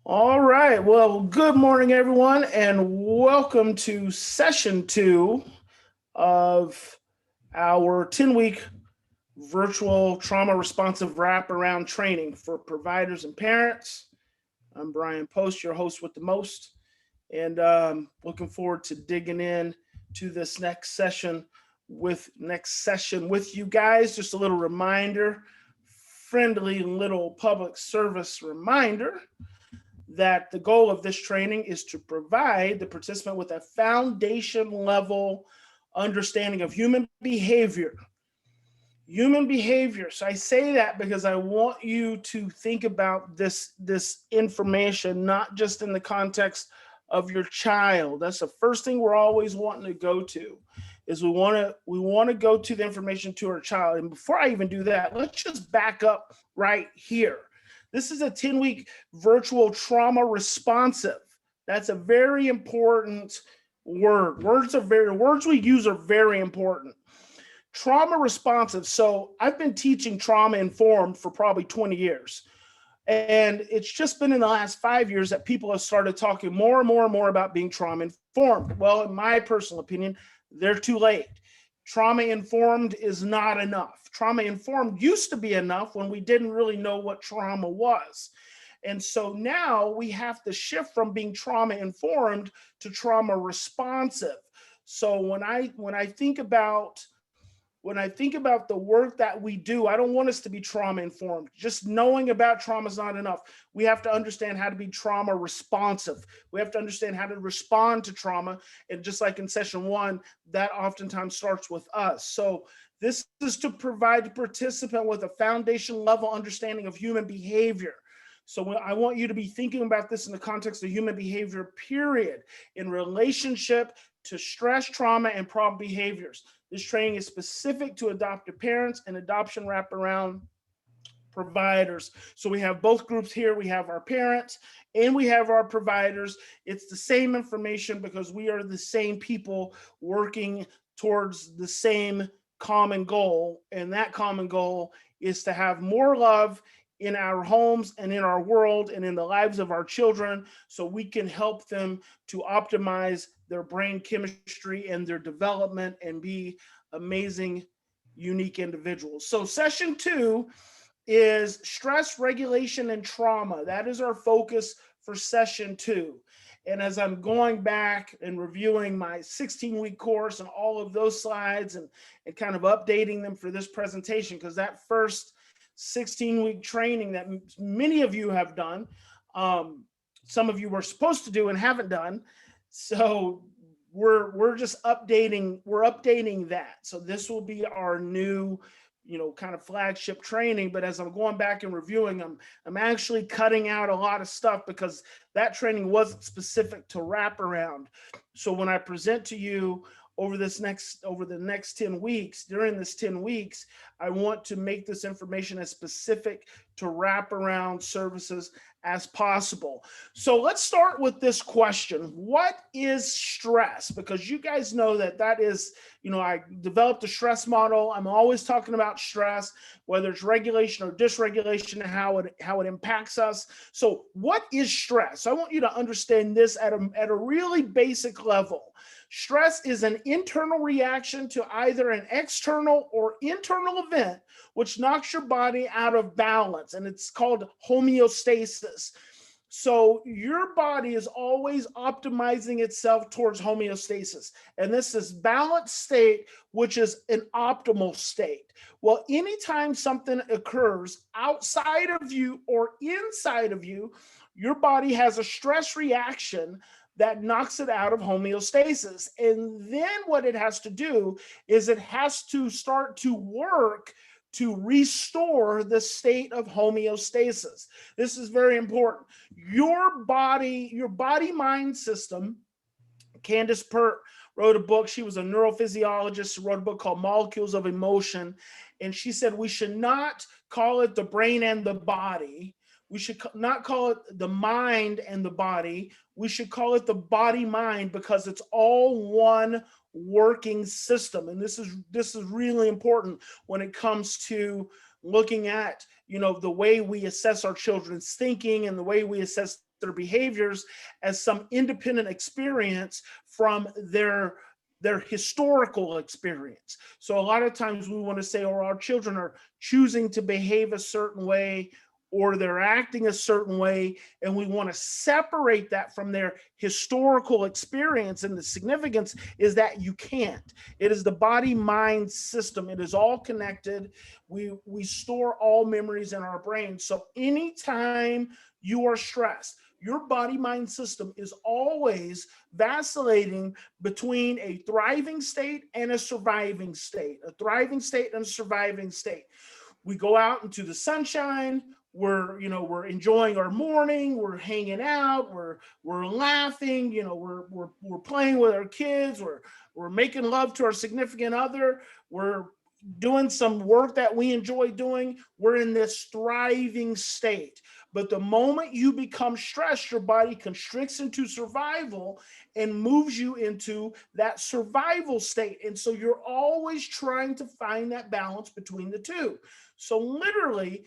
All right. Well, good morning, everyone, and welcome to session two of our 10-week virtual trauma responsive wraparound training for providers and parents. I'm Bryan Post, your host with the most, and looking forward to digging in to this next session with you guys. Just a little reminder, friendly little public service reminder that the goal of this training is to provide the participant with a foundation level understanding of human behavior. Human behavior. So I say that because I want you to think about this information not just in the context of your child. That's the first thing we're always wanting to go to is we want to go to the information to our child. And before I even do that, let's just back up right here. This is a 10-week virtual trauma responsive. That's a very important word. Words we use are very important. Trauma responsive. So I've been teaching trauma informed for probably 20 years. And it's just been in the last 5 years that people have started talking more and more and more about being trauma informed. Well, in my personal opinion, they're too late. Trauma informed is not enough. Trauma informed used to be enough when we didn't really know what trauma was. And so now we have to shift from being trauma informed to trauma responsive. So when I think about the work that we do, I don't want us to be trauma informed. Just knowing about trauma is not enough. We have to understand how to be trauma responsive. We have to understand how to respond to trauma. And just like in session one, that oftentimes starts with us. So this is to provide the participant with a foundation level understanding of human behavior. So I want you to be thinking about this in the context of human behavior, period, in relationship to stress, trauma, and problem behaviors. This training is specific to adoptive parents and adoption wraparound providers. So we have both groups here. We have our parents and we have our providers. It's the same information because we are the same people working towards the same common goal. And that common goal is to have more love in our homes and in our world and in the lives of our children so we can help them to optimize their brain chemistry and their development and be amazing, unique individuals. So session two is stress regulation and trauma. That is our focus for session two. And as I'm going back and reviewing my 16-week course and all of those slides and kind of updating them for this presentation, because that first 16-week training that many of you have done, some of you were supposed to do and haven't done. So we're just updating that. So this will be our new, kind of flagship training. But as I'm going back and reviewing them, I'm actually cutting out a lot of stuff because that training wasn't specific to wraparound. So when I present to you over the next 10 weeks, during this 10 weeks, I want to make this information as specific to wraparound services as possible. So let's start with this question. What is stress? Because you guys know that is, I developed a stress model. I'm always talking about stress, whether it's regulation or dysregulation, and how it impacts us. So what is stress? I want you to understand this at a really basic level. Stress is an internal reaction to either an external or internal event which knocks your body out of balance, and it's called homeostasis. So your body is always optimizing itself towards homeostasis, and this is balanced state, which is an optimal state. Well, anytime something occurs outside of you or inside of you, your body has a stress reaction that knocks it out of homeostasis. And then what it has to do is it has to start to work to restore the state of homeostasis. This is very important. Your body-mind system, Candace Pert wrote a book. She was a neurophysiologist, wrote a book called Molecules of Emotion. And she said we should not call it the brain and the body. We should not call it the mind and the body. We should call it the body-mind because it's all one working system. And this is really important when it comes to looking at, the way we assess our children's thinking and the way we assess their behaviors as some independent experience from their historical experience. So a lot of times we want to say, or our children are choosing to behave a certain way, or they're acting a certain way, and we want to separate that from their historical experience. And the significance is that you can't. It is the body-mind system. It is all connected. We store all memories in our brain. So anytime you are stressed, your body-mind system is always vacillating between a thriving state and a surviving state, a thriving state and a surviving state. We go out into the sunshine, we're enjoying our morning, we're hanging out, we're laughing, we're playing with our kids, we're making love to our significant other, we're doing some work that we enjoy doing. We're in this thriving state. But the moment you become stressed, your body constricts into survival and moves you into that survival state. And so you're always trying to find that balance between the two. So literally,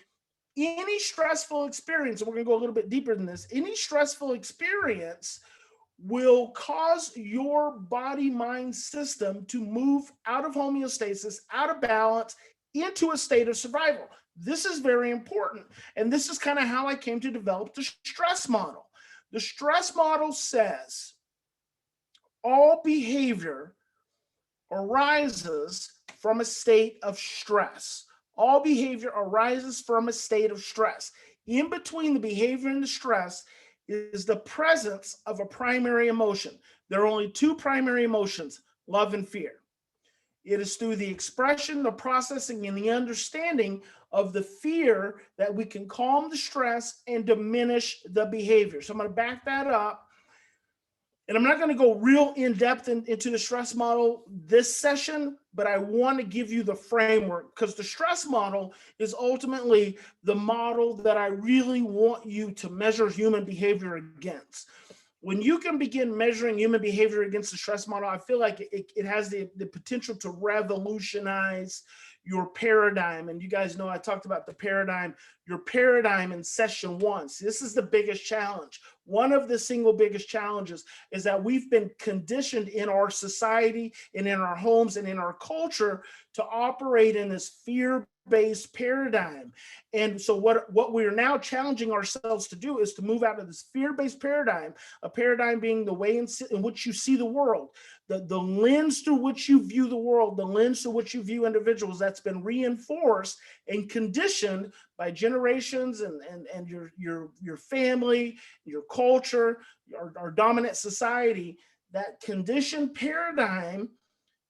any stressful experience, and we're going to go a little bit deeper than this, any stressful experience will cause your body-mind system to move out of homeostasis, out of balance, into a state of survival. This is very important. And this is kind of how I came to develop the stress model. The stress model says all behavior arises from a state of stress. All behavior arises from a state of stress. In between the behavior and the stress is the presence of a primary emotion. There are only two primary emotions, love and fear. It is through the expression, the processing, and the understanding of the fear that we can calm the stress and diminish the behavior. So I'm going to back that up. And I'm not going to go real in-depth into the stress model this session, but I want to give you the framework, because the stress model is ultimately the model that I really want you to measure human behavior against. When you can begin measuring human behavior against the stress model, I feel like it has the potential to revolutionize your paradigm. And you guys know I talked about the paradigm, your paradigm in session 1. See, this is the biggest challenge. One of the single biggest challenges is that we've been conditioned in our society and in our homes and in our culture to operate in this fear-based paradigm. And so what we're now challenging ourselves to do is to move out of this fear-based paradigm, a paradigm being the way in which you see the world, the lens through which you view the world, the lens through which you view individuals, that's been reinforced and conditioned by generations and your family, your culture, our dominant society. That conditioned paradigm,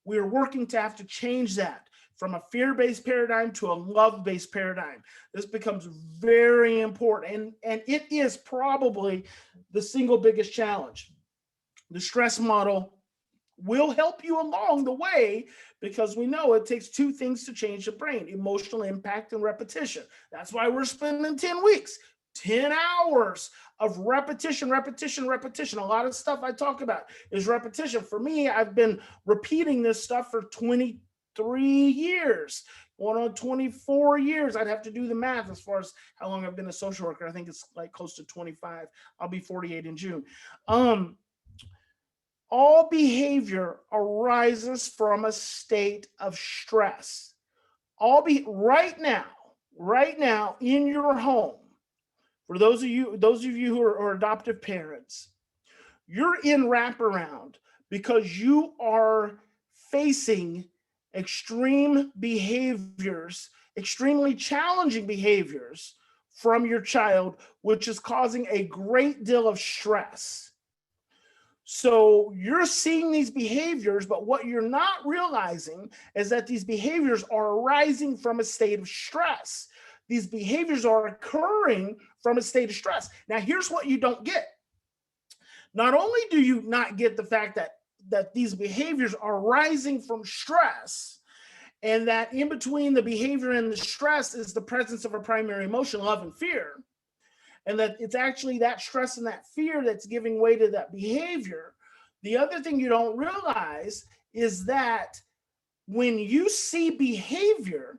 we're working to have to change that from a fear-based paradigm to a love-based paradigm. This becomes very important, and it is probably the single biggest challenge. The stress model will help you along the way, because we know it takes two things to change the brain: emotional impact and repetition. That's why we're spending 10 weeks, 10 hours of repetition. A lot of stuff I talk about is repetition. For me, I've been repeating this stuff for 23 years, going on 24 years. I'd have to do the math as far as how long I've been a social worker. I think it's like close to 25. I'll be 48 in June. All behavior arises from a state of stress. Right now in your home, for those of you who are adoptive parents, you're in wraparound because you are facing extreme behaviors, extremely challenging behaviors from your child, which is causing a great deal of stress. So you're seeing these behaviors, but what you're not realizing is that these behaviors are arising from a state of stress. These behaviors are occurring from a state of stress. Now, here's what you don't get. Not only do you not get the fact that these behaviors are arising from stress, and that in between the behavior and the stress is the presence of a primary emotion, love and fear, and that it's actually that stress and that fear that's giving way to that behavior. The other thing you don't realize is that when you see behavior,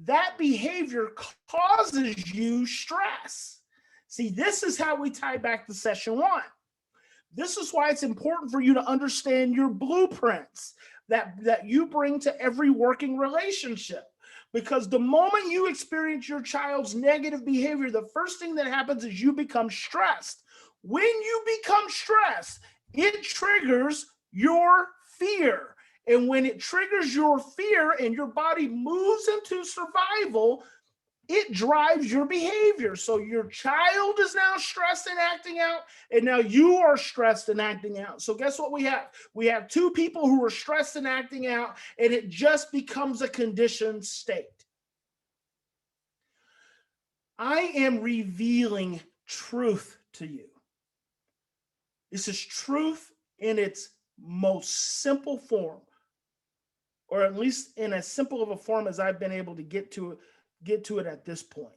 that behavior causes you stress. See, this is how we tie back to session 1. This is why it's important for you to understand your blueprints that you bring to every working relationship. Because the moment you experience your child's negative behavior, the first thing that happens is you become stressed. When you become stressed, it triggers your fear. And when it triggers your fear and your body moves into survival, it drives your behavior. So your child is now stressed and acting out, and now you are stressed and acting out. So guess what we have? We have two people who are stressed and acting out, and it just becomes a conditioned state. I am revealing truth to you. This is truth in its most simple form, or at least in as simple of a form as I've been able to get to it at this point.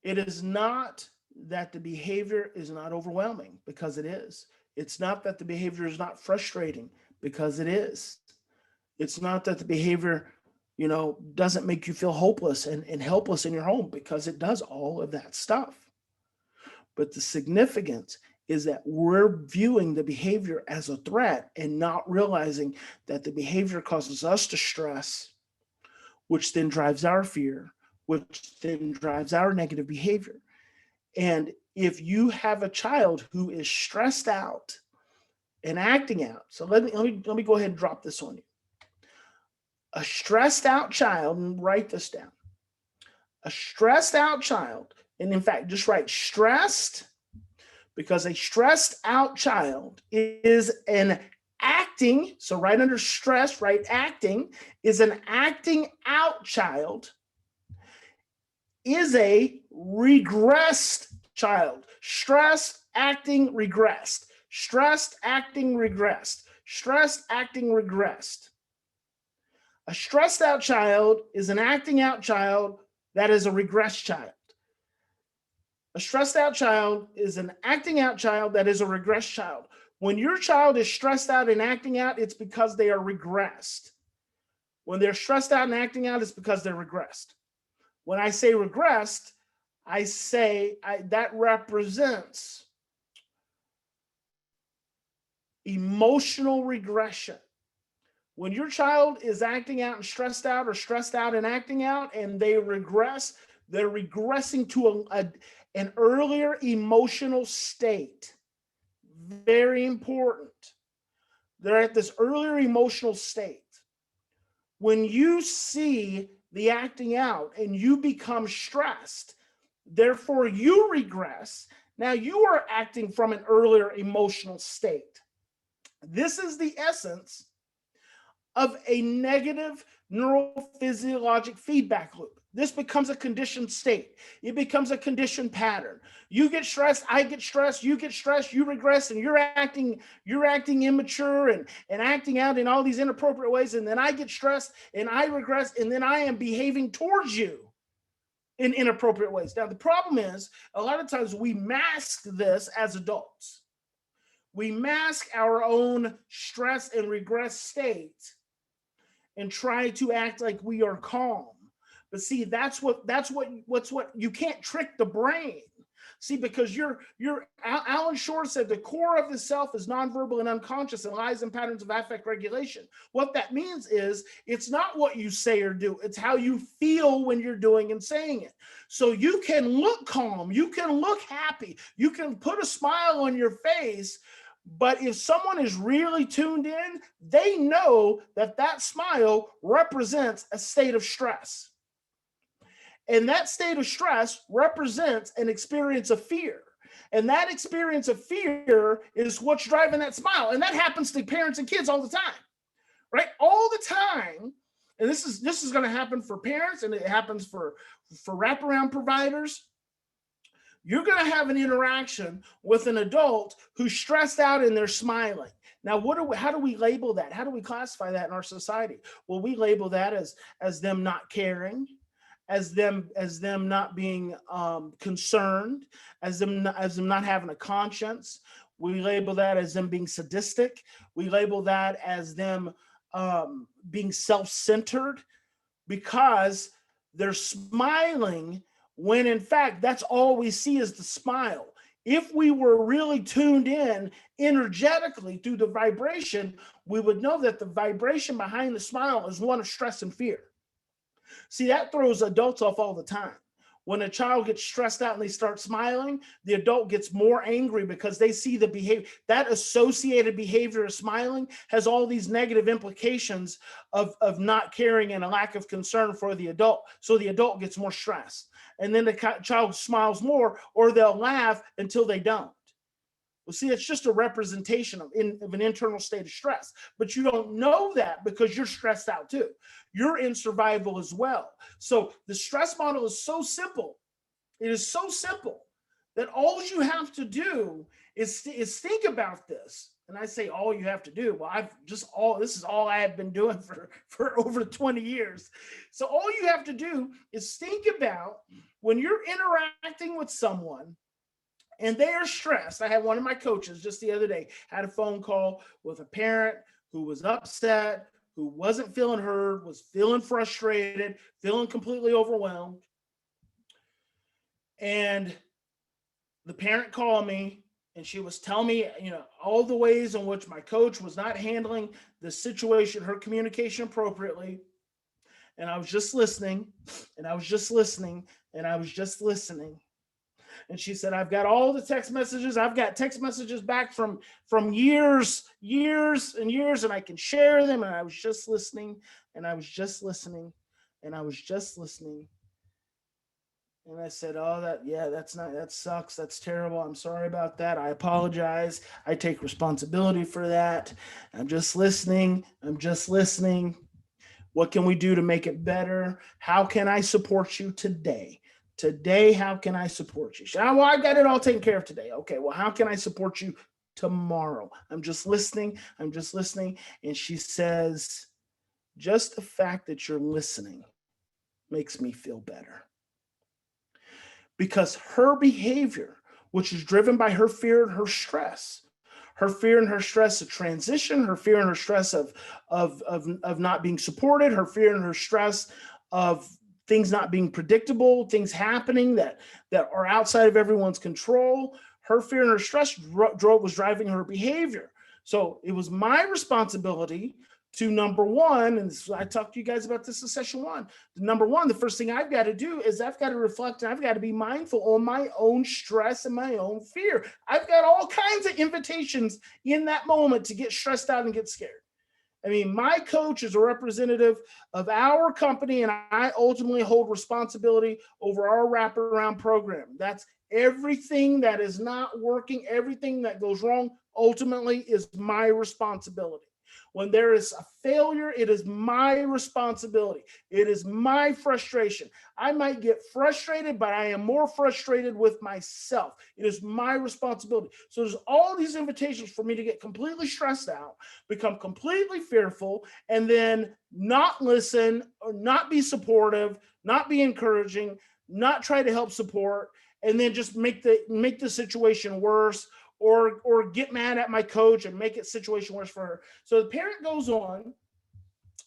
It is not that the behavior is not overwhelming, because it is. It's not that the behavior is not frustrating, because it is. It's not that the behavior, doesn't make you feel hopeless and helpless in your home, because it does all of that stuff. But the significance is that we're viewing the behavior as a threat and not realizing that the behavior causes us to stress, which then drives our fear, which then drives our negative behavior. And if you have a child who is stressed out and acting out, so let me go ahead and drop this on you. A stressed out child, and write this down. A stressed out child, and in fact, just write stressed, because a stressed out child is an acting, so right under stress, right, acting, is an acting out child, is a regressed child. Stressed, acting, regressed. Stressed, acting, regressed. Stressed, acting, regressed. A stressed out child is an acting out child that is a regressed child. A stressed out child is an acting out child that is a regressed child. When your child is stressed out and acting out, it's because they are regressed. When they're stressed out and acting out, it's because they're regressed. When I say regressed, I say that represents emotional regression. When your child is acting out and stressed out, or stressed out and acting out, and they regress, they're regressing to an earlier emotional state. Very important. They're at this earlier emotional state. When you see the acting out and you become stressed, therefore you regress. Now you are acting from an earlier emotional state. This is the essence of a negative neurophysiologic feedback loop. This becomes a conditioned state. It becomes a conditioned pattern. You get stressed, I get stressed, you get stressed, you regress, and you're acting immature and acting out in all these inappropriate ways. And then I get stressed and I regress, and then I am behaving towards you in inappropriate ways. Now, the problem is, a lot of times we mask this as adults. We mask our own stress and regress state and try to act like we are calm. But see, that's what you can't trick the brain. See, because Alan Shore said the core of the self is nonverbal and unconscious and lies in patterns of affect regulation. What that means is it's not what you say or do, it's how you feel when you're doing and saying it. So you can look calm, you can look happy, you can put a smile on your face, but if someone is really tuned in, they know that smile represents a state of stress. And that state of stress represents an experience of fear. And that experience of fear is what's driving that smile. And that happens to parents and kids all the time, right? All the time. And this is going to happen for parents, and it happens for wraparound providers. You're going to have an interaction with an adult who's stressed out and they're smiling. Now, how do we label that? How do we classify that in our society? Well, we label that as them not caring, as them not being concerned, as them not having a conscience. We label that as them being sadistic. We label that as them being self-centered, because they're smiling when in fact, that's all we see is the smile. If we were really tuned in energetically through the vibration, we would know that the vibration behind the smile is one of stress and fear. See, that throws adults off all the time. When a child gets stressed out and they start smiling, the adult gets more angry because they see the behavior. That associated behavior of smiling has all these negative implications of not caring and a lack of concern for the adult. So the adult gets more stressed. And then the child smiles more, or they'll laugh until they don't. Well, see, it's just a representation of an internal state of stress, but you don't know that because you're stressed out too. You're in survival as well. So the stress model is so simple. It is so simple that all you have to do is think about this. And I say all you have to do. Well, this is all I have been doing for over 20 years. So all you have to do is think about when you're interacting with someone and they are stressed. I had one of my coaches just the other day, had a phone call with a parent who was upset, who wasn't feeling heard, was feeling frustrated, feeling completely overwhelmed. And the parent called me and she was telling me, all the ways in which my coach was not handling the situation, her communication appropriately. And I was just listening, and I was just listening, and I was just listening. And she said, I've got all the text messages. I've got text messages back from years and years, and I can share them. And I was just listening, and I was just listening, and I was just listening. And I said, that sucks. That's terrible. I'm sorry about that. I apologize. I take responsibility for that. I'm just listening. What can we do to make it better? How can I support you today? Today, how can I support you? Well, I've got it all taken care of today. Okay, well, how can I support you tomorrow? I'm just listening. And she says, just the fact that you're listening makes me feel better. Because her behavior, which is driven by her fear and her stress of transition, her fear and her stress of not being supported, her fear and her stress of things not being predictable, things happening that are outside of everyone's control. Her fear and her stress was driving her behavior. So it was my responsibility to, number one, and I talked to you guys about this in session one. Number one, the first thing I've got to do is I've got to reflect and I've got to be mindful on my own stress and my own fear. I've got all kinds of invitations in that moment to get stressed out and get scared. I mean, my coach is a representative of our company, and I ultimately hold responsibility over our wraparound program. That's everything that is not working, everything that goes wrong, ultimately is my responsibility. When there is a failure, it is my responsibility. It is my frustration. I might get frustrated, but I am more frustrated with myself. It is my responsibility. So there's all these invitations for me to get completely stressed out, become completely fearful, and then not listen, or not be supportive, not be encouraging, not try to help support, and then just make the situation worse. Or get mad at my coach and make it situation worse for her. So the parent goes on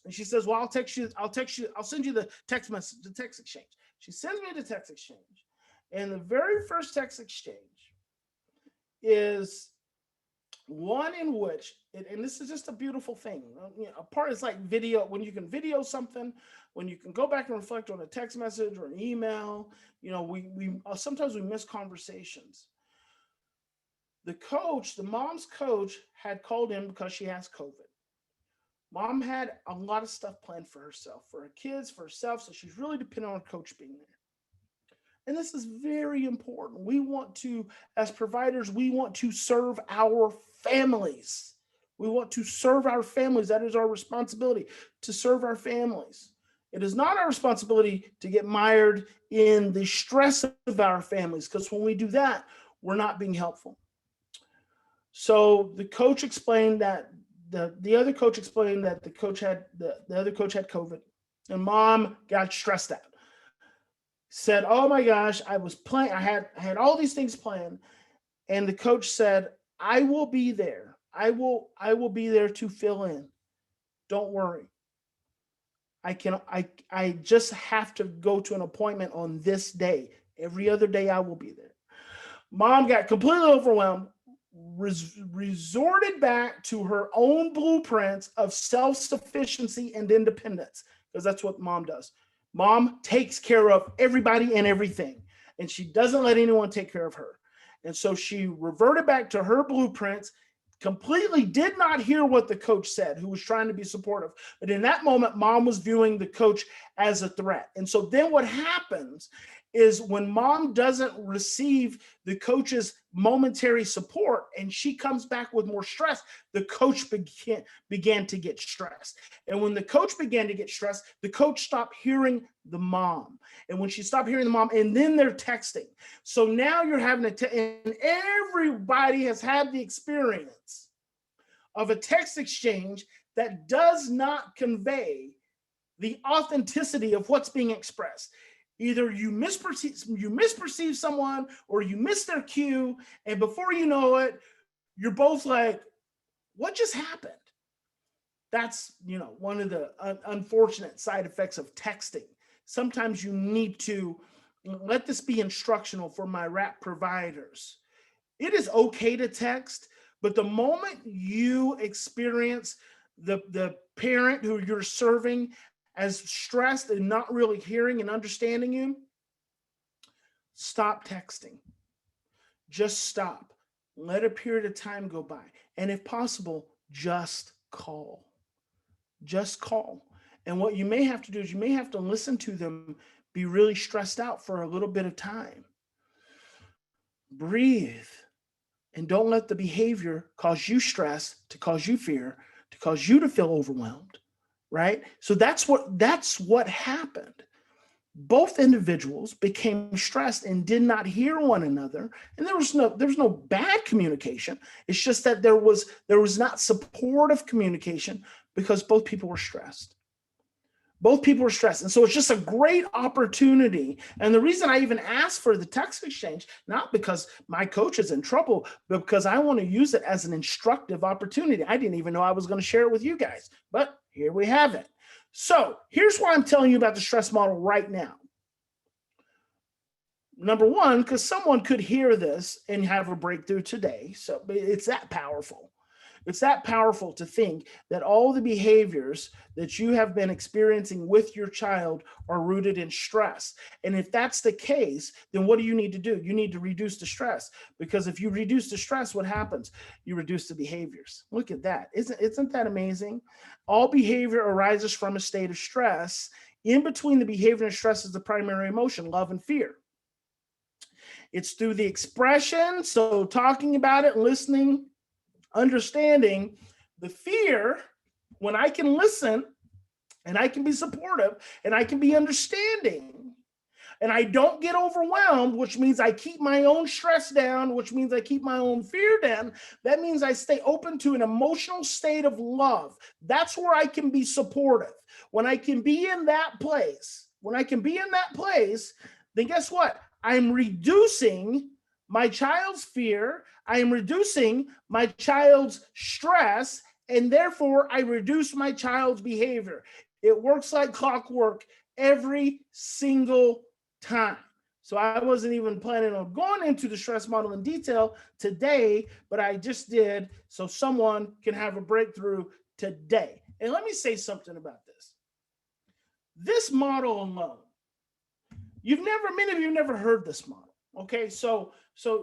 and she says, well, I'll send you the text message, the text exchange. She sends me the text exchange. And the very first text exchange is one in which, and this is just a beautiful thing. A part is like video, when you can video something, when you can go back and reflect on a text message or an email, we sometimes we miss conversations. The mom's coach had called in because she has COVID. Mom had a lot of stuff planned for herself, for her kids, for herself. So she's really dependent on her coach being there. And this is very important. As providers, we want to serve our families. We want to serve our families. That is our responsibility, to serve our families. It is not our responsibility to get mired in the stress of our families, because when we do that, we're not being helpful. So the coach explained that the other coach explained that the other coach had COVID, and mom got stressed out. Said, "Oh my gosh, I had all these things planned," and the coach said, "I will be there. I will be there to fill in. Don't worry. I just have to go to an appointment on this day. Every other day I will be there. Mom got completely overwhelmed, resorted back to her own blueprints of self-sufficiency and independence, because that's what mom does. Mom takes care of everybody and everything, and she doesn't let anyone take care of her. And so she reverted back to her blueprints, completely did not hear what the coach said, who was trying to be supportive. But in that moment, mom was viewing the coach as a threat. And so then what happens is when mom doesn't receive the coach's momentary support and she comes back with more stress, the coach began to get stressed. And when the coach began to get stressed, the coach stopped hearing the mom. And when she stopped hearing the mom, and then they're texting. So now you're having and everybody has had the experience of a text exchange that does not convey the authenticity of what's being expressed. Either you misperceive someone, or you miss their cue, and before you know it, you're both like, what just happened? That's, one of the unfortunate side effects of texting. Sometimes you need to let this be instructional for my wrap providers. It is okay to text, but the moment you experience the parent who you're serving as stressed and not really hearing and understanding you, stop texting. Just stop. Let a period of time go by. And if possible, just call. Just call. And what you may have to do is you may have to listen to them be really stressed out for a little bit of time. Breathe. And don't let the behavior cause you stress, to cause you fear, to cause you to feel overwhelmed. Right? So that's what happened. Both individuals became stressed and did not hear one another. And there was no bad communication. It's just that there was not supportive communication because both people were stressed. Both people were stressed. And so it's just a great opportunity. And the reason I even asked for the text exchange, not because my coach is in trouble, but because I want to use it as an instructive opportunity. I didn't even know I was going to share it with you guys, but here we have it. So here's why I'm telling you about the stress model right now. Number one, because someone could hear this and have a breakthrough today. So it's that powerful. It's that powerful to think that all the behaviors that you have been experiencing with your child are rooted in stress. And if that's the case, then what do you need to do? You need to reduce the stress, because if you reduce the stress, what happens? You reduce the behaviors. Look at that. Isn't that amazing? All behavior arises from a state of stress. In between the behavior and stress is the primary emotion, love and fear. It's through the expression, so talking about it, listening, understanding the fear. When I can listen and I can be supportive and I can be understanding and I don't get overwhelmed, which means I keep my own stress down, which means I keep my own fear down. That means I stay open to an emotional state of love. That's where I can be supportive. When I can be in that place, then guess what? I'm reducing my child's fear, I am reducing my child's stress, and therefore I reduce my child's behavior. It works like clockwork every single time. So I wasn't even planning on going into the stress model in detail today, but I just did so someone can have a breakthrough today. And let me say something about this. This model alone, many of you have never heard this model. Okay, so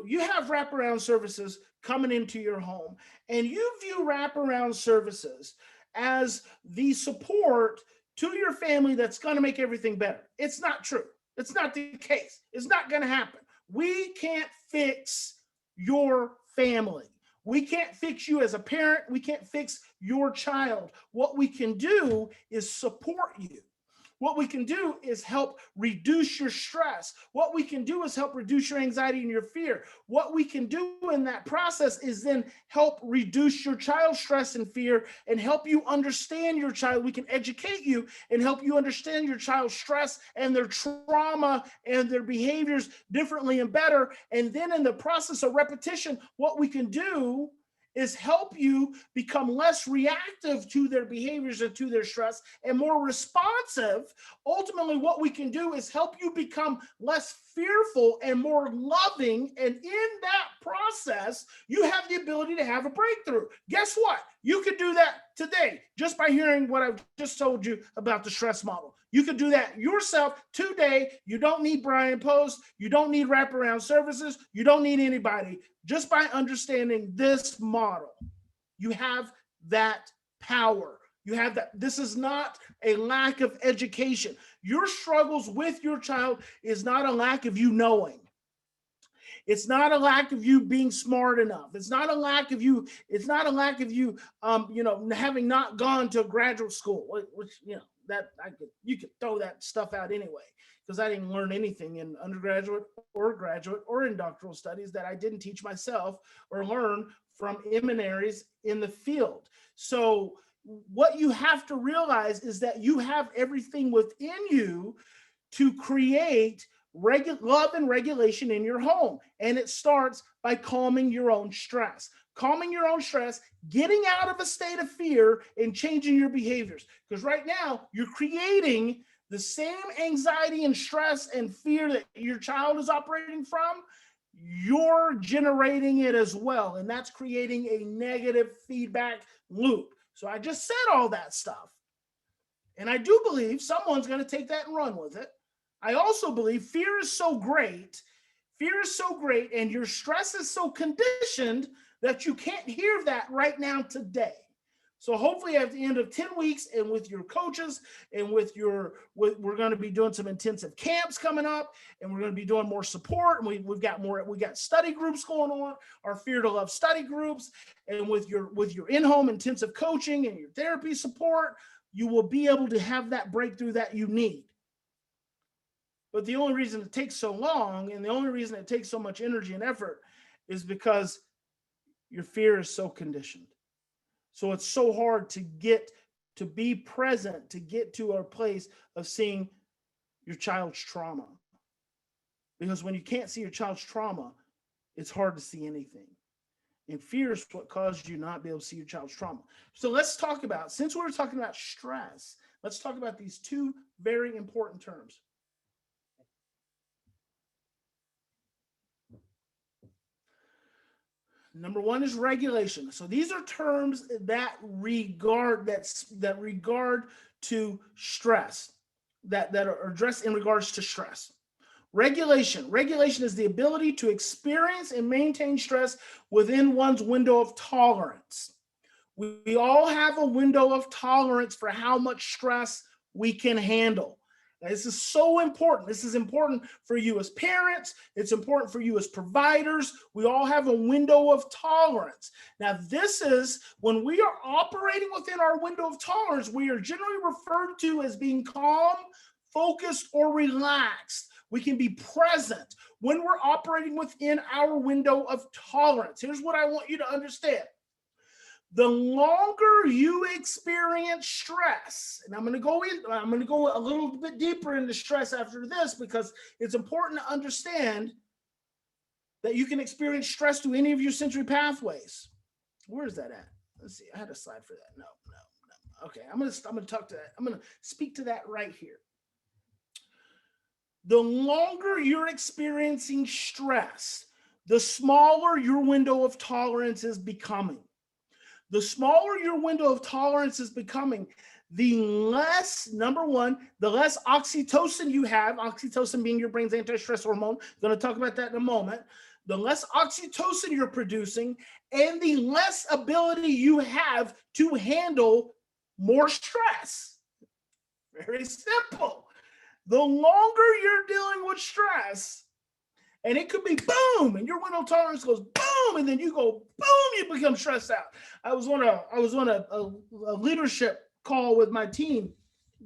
you have wraparound services coming into your home, and you view wraparound services as the support to your family that's going to make everything better. It's not true. It's not the case. It's not going to happen. We can't fix your family. We can't fix you as a parent. We can't fix your child. What we can do is support you. What we can do is help reduce your stress. What we can do is help reduce your anxiety and your fear. What we can do in that process is then help reduce your child's stress and fear and help you understand your child. We can educate you and help you understand your child's stress and their trauma and their behaviors differently and better. And then in the process of repetition, what we can do is help you become less reactive to their behaviors and to their stress and more responsive. Ultimately, what we can do is help you become less fearful and more loving. And in that process, you have the ability to have a breakthrough. Guess what? You could do that today just by hearing what I've just told you about the stress model. You could do that yourself today. You don't need Bryan Post. You don't need wraparound services. You don't need anybody. Just by understanding this model, you have that power. You have that. This is not a lack of education. Your struggles with your child is not a lack of you knowing. It's not a lack of you being smart enough. It's not a lack of you. It's not a lack of you, having not gone to graduate school, which, that you could throw that stuff out anyway, because I didn't learn anything in undergraduate or graduate or in doctoral studies that I didn't teach myself or learn from eminaries in the field. So what you have to realize is that you have everything within you to create love and regulation in your home. And it starts by calming your own stress. Calming your own stress, getting out of a state of fear and changing your behaviors. Because right now you're creating the same anxiety and stress and fear that your child is operating from. You're generating it as well. And that's creating a negative feedback loop. So I just said all that stuff. And I do believe someone's going to take that and run with it. I also believe fear is so great, and your stress is so conditioned that you can't hear that right now today. So hopefully at the end of 10 weeks and with your coaches and we're going to be doing some intensive camps coming up, and we're going to be doing more support. And we got study groups going on, our Fear to Love study groups, and with your in-home intensive coaching and your therapy support, you will be able to have that breakthrough that you need. But the only reason it takes so long and the only reason it takes so much energy and effort is because your fear is so conditioned. So it's so hard to get to be present, to get to a place of seeing your child's trauma. Because when you can't see your child's trauma, it's hard to see anything. And fear is what caused you not be able to see your child's trauma. So let's talk about, since we're talking about stress, let's talk about these two very important terms. Number one is regulation. So these are terms that regard to stress, that are addressed in regards to stress. Regulation is the ability to experience and maintain stress within one's window of tolerance. We all have a window of tolerance for how much stress we can handle. This is so important. This is important for you as parents. It's important for you as providers. We all have a window of tolerance. Now, this is when we are operating within our window of tolerance, we are generally referred to as being calm, focused, or relaxed. We can be present when we're operating within our window of tolerance. Here's what I want you to understand. The longer you experience stress, and I'm going to go a little bit deeper into stress after this, because it's important to understand that you can experience stress through any of your sensory pathways. Where is that at? Let's see. I had a slide for that. No. Okay, I'm going to talk to that. I'm going to speak to that right here. The longer you're experiencing stress, the smaller your window of tolerance is becoming. The smaller your window of tolerance is becoming, the less, number one, the less oxytocin you have, oxytocin being your brain's anti-stress hormone. I'm going to talk about that in a moment. The less oxytocin you're producing, and the less ability you have to handle more stress. Very simple. The longer you're dealing with stress, and it could be boom, and your window tolerance goes boom, and then you go boom, you become stressed out. I was on a leadership call with my team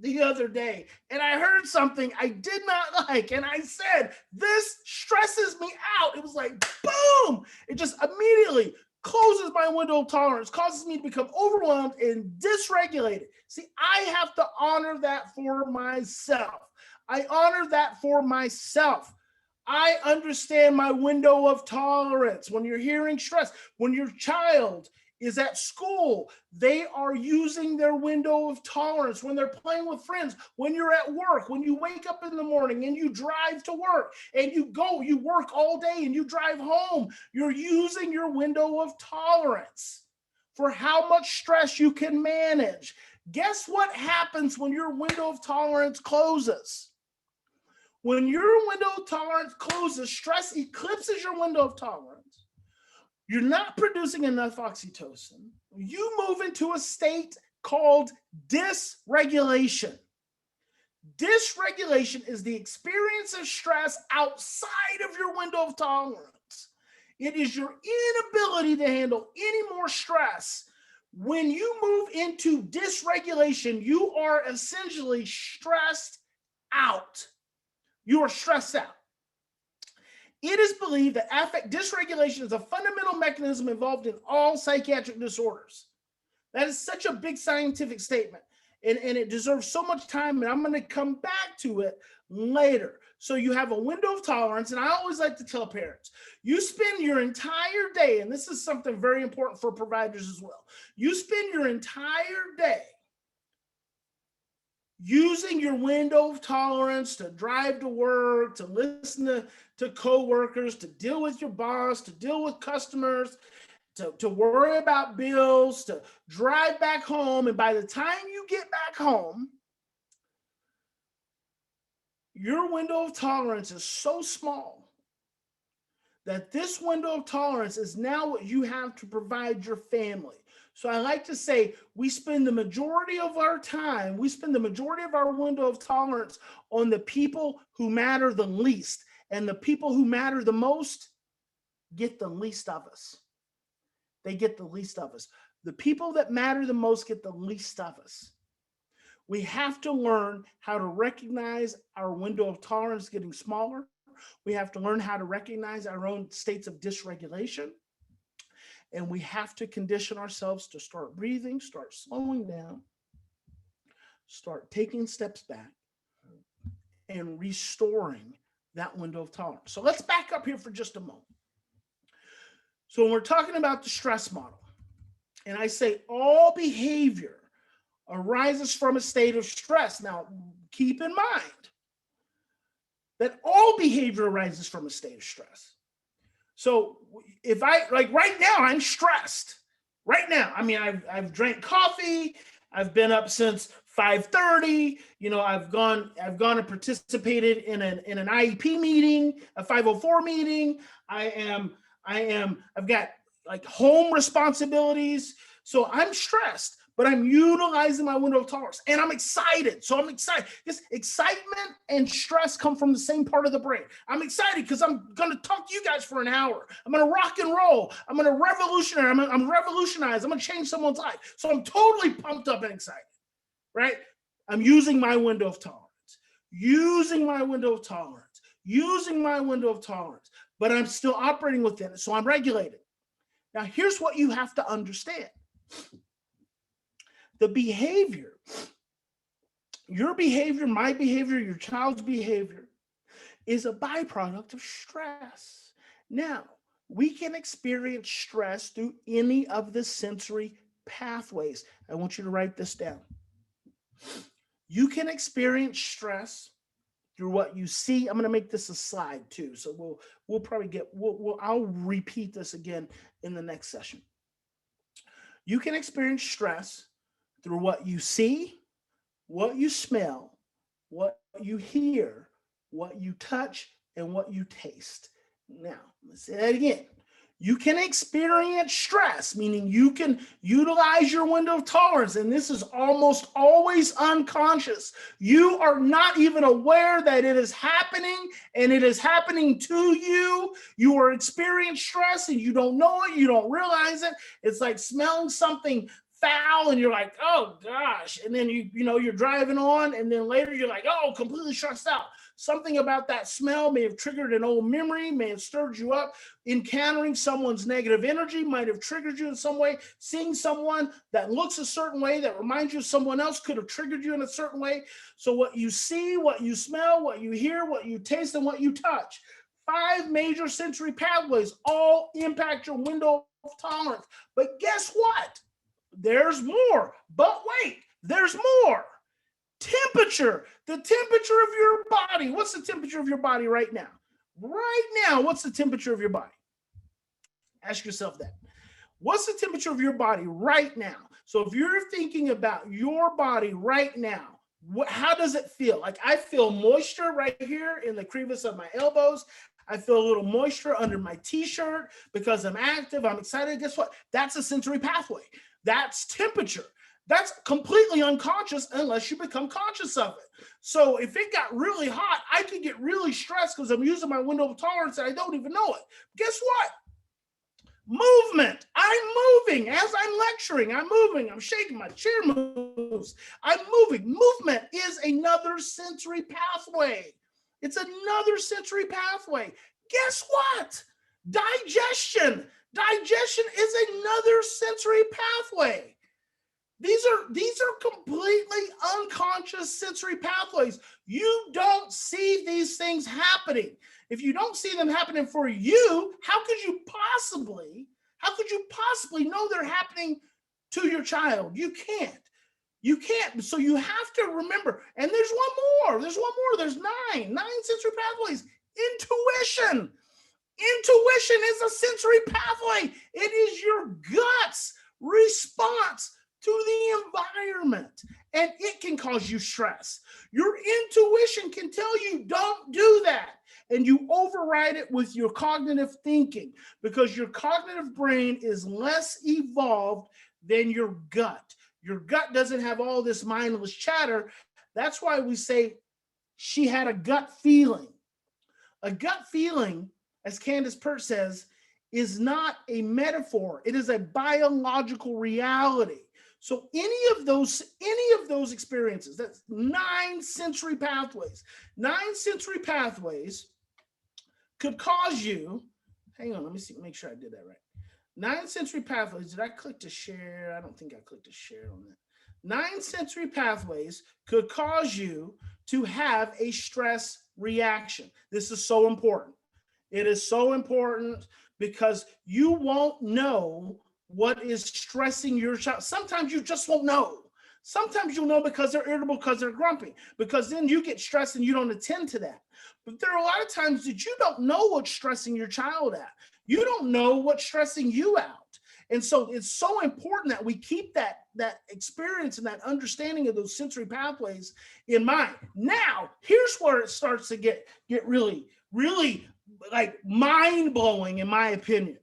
the other day, and I heard something I did not like, and I said, this stresses me out. It was like boom, it just immediately closes my window of tolerance, causes me to become overwhelmed and dysregulated. See, I have to honor that for myself. I honor that for myself. I understand my window of tolerance. When you're hearing stress, when your child is at school. They are using their window of tolerance when they're playing with friends, when you're at work, when you wake up in the morning and you drive to work and you work all day and you drive home. You're using your window of tolerance for how much stress you can manage. Guess what happens when your window of tolerance closes? When your window of tolerance closes, stress eclipses your window of tolerance. You're not producing enough oxytocin. You move into a state called dysregulation. Dysregulation is the experience of stress outside of your window of tolerance. It is your inability to handle any more stress. When you move into dysregulation, you are essentially stressed out. You are stressed out. It is believed that affect dysregulation is a fundamental mechanism involved in all psychiatric disorders. That is such a big scientific statement, and it deserves so much time, and I'm going to come back to it later. So you have a window of tolerance, and I always like to tell parents, you spend your entire day, and this is something very important for providers as well, you spend your entire day using your window of tolerance to drive to work, to listen to coworkers, to deal with your boss, to deal with customers, to worry about bills, to drive back home. And by the time you get back home, your window of tolerance is so small that this window of tolerance is now what you have to provide your family. So I like to say we spend the majority of our time, we spend the majority of our window of tolerance on the people who matter the least. And the people who matter the most get the least of us. They get the least of us. The people that matter the most get the least of us. We have to learn how to recognize our window of tolerance getting smaller. We have to learn how to recognize our own states of dysregulation. And we have to condition ourselves to start breathing, start slowing down, start taking steps back, and restoring that window of tolerance. So let's back up here for just a moment. So when we're talking about the stress model, and I say all behavior arises from a state of stress. Now, keep in mind that all behavior arises from a state of stress. So if like right now, I'm stressed. Right now, I mean, I've drank coffee. I've been up since 5:30. You know, I've gone and participated in an IEP meeting, a 504 meeting. I've got like home responsibilities. So I'm stressed, but I'm utilizing my window of tolerance and I'm excited. So I'm excited. This excitement and stress come from the same part of the brain. I'm excited because I'm going to talk to you guys for an hour. I'm going to rock and roll. I'm going to revolutionize. I'm revolutionize. I'm going to change someone's life. So I'm totally pumped up and excited, right? I'm using my window of tolerance, but I'm still operating within it. So I'm regulated. Now, here's what you have to understand. The behavior, your behavior, my behavior, your child's behavior is a byproduct of stress. Now, we can experience stress through any of the sensory pathways. I want you to write this down. You can experience stress through what you see. I'm going to make this a slide too. So we'll probably I'll repeat this again in the next session. You can experience stress through what you see, what you smell, what you hear, what you touch, and what you taste. Now, let's say that again. You can experience stress, meaning you can utilize your window of tolerance, and this is almost always unconscious. You are not even aware that it is happening, and it is happening to you. You are experiencing stress, and you don't know it. You don't realize it. It's like smelling something foul, and you're like, oh gosh, and then you're driving on, and then later you're like, oh, completely stressed out. Something about that smell may have triggered an old memory, may have stirred you up. Encountering someone's negative energy might have triggered you in some way. Seeing someone that looks a certain way that reminds you of someone else could have triggered you in a certain way. So what you see, what you smell, what you hear, what you taste, and what you touch. 5 major sensory pathways all impact your window tolerance. But guess what? There's more. But wait, there's more. Temperature, the temperature of your body. What's the temperature of your body right now? Right now, what's the temperature of your body? Ask yourself that. What's the temperature of your body right now? So if you're thinking about your body right now, how does it feel? Like I feel moisture right here in the crevice of my elbows. I feel a little moisture under my t-shirt because I'm active, I'm excited. Guess what? That's a sensory pathway. That's temperature. That's completely unconscious unless you become conscious of it. So if it got really hot, I could get really stressed because I'm using my window of tolerance and I don't even know it. Guess what? Movement. I'm moving as I'm lecturing. I'm moving. I'm shaking. My chair moves. I'm moving. Movement is another sensory pathway. It's another sensory pathway. Guess what? Digestion. Digestion is another sensory pathway. These are completely unconscious sensory pathways. You don't see these things happening. If you don't see them happening for you, how could you possibly know they're happening to your child? You can't. You can't. So you have to remember. And there's one more. There's nine sensory pathways. Intuition. Intuition is a sensory pathway. It is your gut's response to the environment, and it can cause you stress. Your intuition can tell you don't do that, and you override it with your cognitive thinking because your cognitive brain is less evolved than your gut. Your gut doesn't have all this mindless chatter. That's why we say she had a gut feeling. A gut feeling, as Candace Pert says, is not a metaphor. It is a biological reality. So any of those experiences, that's nine sensory pathways could cause you, hang on, let me see, make sure I did that right. 9 sensory pathways. Did I click to share? I don't think I clicked to share on that. 9 sensory pathways could cause you to have a stress reaction. This is so important. It is so important because you won't know what is stressing your child. Sometimes you just won't know. Sometimes you'll know because they're irritable, because they're grumpy, because then you get stressed and you don't attend to that. But there are a lot of times that you don't know what's stressing your child out. You don't know what's stressing you out. And so it's so important that we keep that experience and that understanding of those sensory pathways in mind. Now, here's where it starts to get really, really like mind-blowing, in my opinion.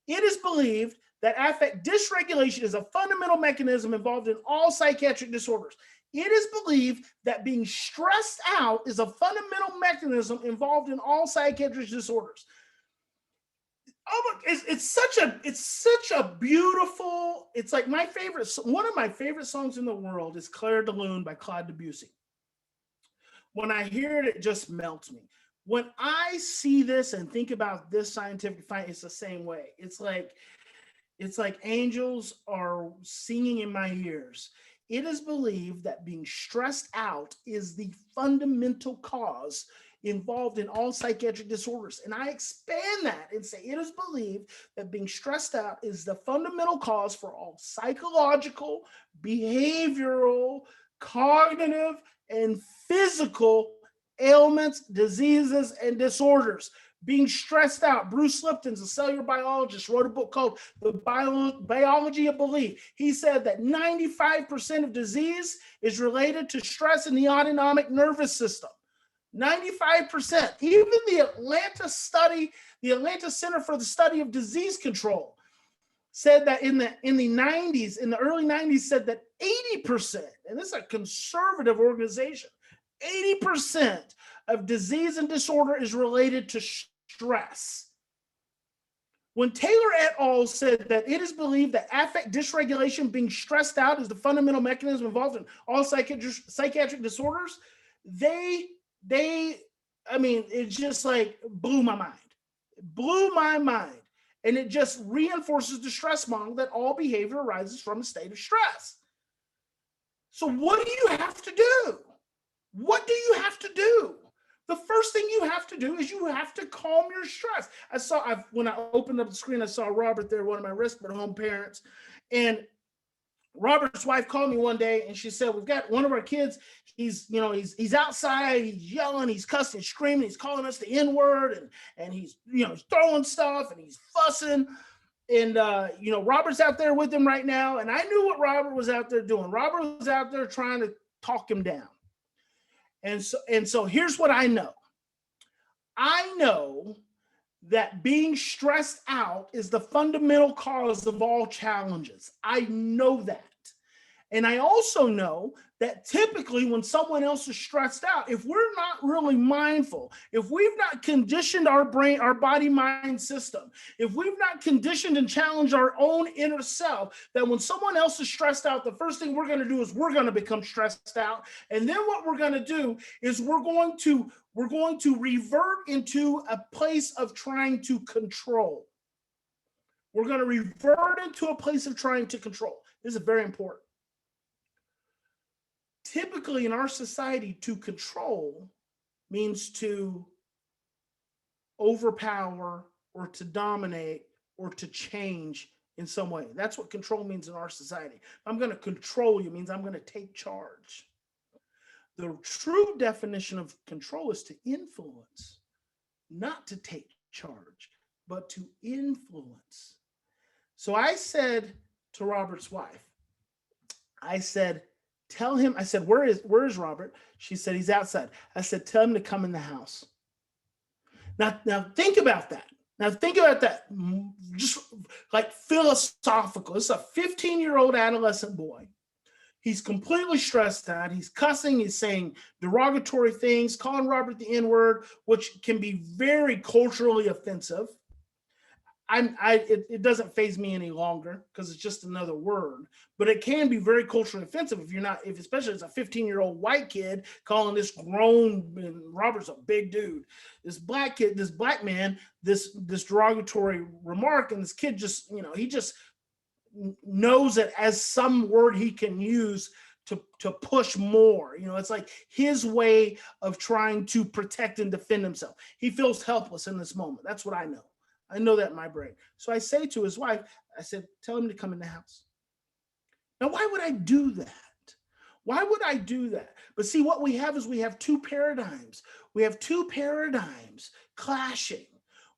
It is believed that affect dysregulation is a fundamental mechanism involved in all psychiatric disorders. It is believed that being stressed out is a fundamental mechanism involved in all psychiatric disorders. Oh, it's such a beautiful, it's like one of my favorite songs in the world is Claire de Lune by Claude Debussy. When I hear it, it just melts me. When I see this and think about this scientific find, it's the same way. It's like angels are singing in my ears. It is believed that being stressed out is the fundamental cause involved in all psychiatric disorders. And I expand that and say it is believed that being stressed out is the fundamental cause for all psychological, behavioral, cognitive, and physical ailments, diseases, and disorders. Being stressed out. Bruce Lipton's a cellular biologist, wrote a book called The Biology of Belief. He said that 95% of disease is related to stress in the autonomic nervous system. 95%. Even the Atlanta Center for the Study of Disease Control said that in the early 90s, said that 80%, and this is a conservative organization, 80% of disease and disorder is related to stress. When Taylor et al. Said that it is believed that affect dysregulation, being stressed out, is the fundamental mechanism involved in all psychiatric disorders, it just like blew my mind. It blew my mind. And it just reinforces the stress model that all behavior arises from a state of stress. So what do you have to do? What do you have to do? the first thing you have to do is you have to calm your stress. When I opened up the screen, I saw Robert there, one of my respite home parents, and Robert's wife called me one day and she said, we've got one of our kids. He's outside, he's yelling, he's cussing, screaming, he's calling us the N-word, and he's, throwing stuff and he's fussing. And, Robert's out there with him right now. And I knew what Robert was out there doing. Robert was out there trying to talk him down. And so here's what I know. I know that being stressed out is the fundamental cause of all challenges. I know that. And I also know that typically when someone else is stressed out, if we're not really mindful, if we've not conditioned our brain, our body-mind system, if we've not conditioned and challenged our own inner self, that when someone else is stressed out, the first thing we're going to do is we're going to become stressed out. And then what we're going to do is we're going to revert into a place of trying to control. We're going to revert into a place of trying to control. This is very important. Typically in our society, to control means to overpower or to dominate or to change in some way. That's what control means in our society. I'm going to control you means I'm going to take charge. The true definition of control is to influence, not to take charge, but to influence. So I said to Robert's wife, I said, tell him, I said, where is Robert? She said, he's outside. I said, tell him to come in the house. Now think about that. Just like philosophical. It's a 15-year-old adolescent boy. He's completely stressed out. He's cussing. He's saying derogatory things, calling Robert the N-word, which can be very culturally offensive. It doesn't faze me any longer because it's just another word, but it can be very culturally offensive especially as a 15-year-old white kid calling this grown, and Robert's a big dude, this black man, this derogatory remark, and this kid just, he just knows it as some word he can use to push more. It's like his way of trying to protect and defend himself. He feels helpless in this moment. That's what I know. I know that in my brain. So I say to his wife, I said, tell him to come in the house. Now, why would I do that? Why would I do that? But see, what we have is we have two paradigms. We have two paradigms clashing.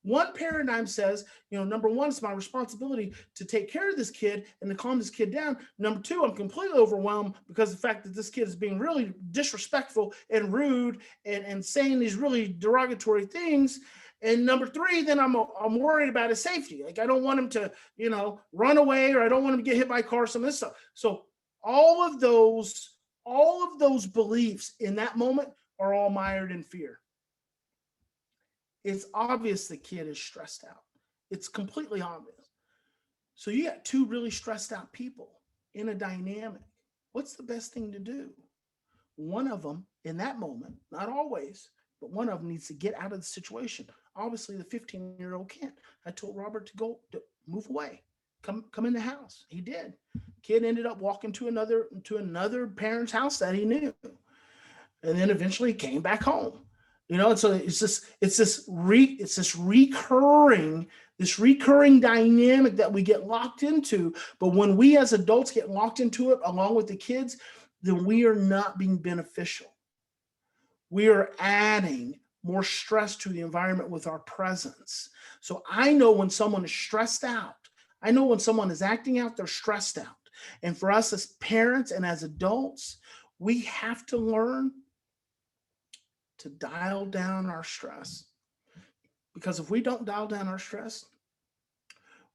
One paradigm says, number one, it's my responsibility to take care of this kid and to calm this kid down. Number two, I'm completely overwhelmed because of the fact that this kid is being really disrespectful and rude and saying these really derogatory things. And number three, then I'm worried about his safety. Like I don't want him to, run away, or I don't want him to get hit by a car, some of this stuff. So all of those beliefs in that moment are all mired in fear. It's obvious the kid is stressed out. It's completely obvious. So you got two really stressed out people in a dynamic. What's the best thing to do? One of them in that moment, not always, but one of them needs to get out of the situation. Obviously, the 15-year-old can't. I told Robert to move away, come in the house. He did. Kid ended up walking to another parent's house that he knew, and then eventually came back home. And so it's this recurring dynamic that we get locked into. But when we as adults get locked into it along with the kids, then we are not being beneficial. We are adding more stress to the environment with our presence. So I know when someone is stressed out. I know when someone is acting out, they're stressed out. And for us as parents and as adults, we have to learn to dial down our stress. Because if we don't dial down our stress,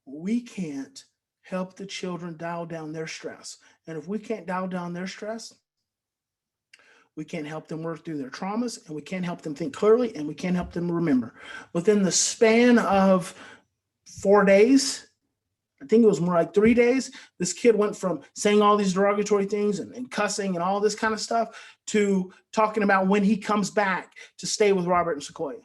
we can't help the children dial down their stress. And if we can't dial down their stress, we can't help them work through their traumas, and we can't help them think clearly, and we can't help them remember. Within the span of 4 days, I think it was more like 3 days, this kid went from saying all these derogatory things and cussing and all this kind of stuff to talking about when he comes back to stay with Robert and Sequoia.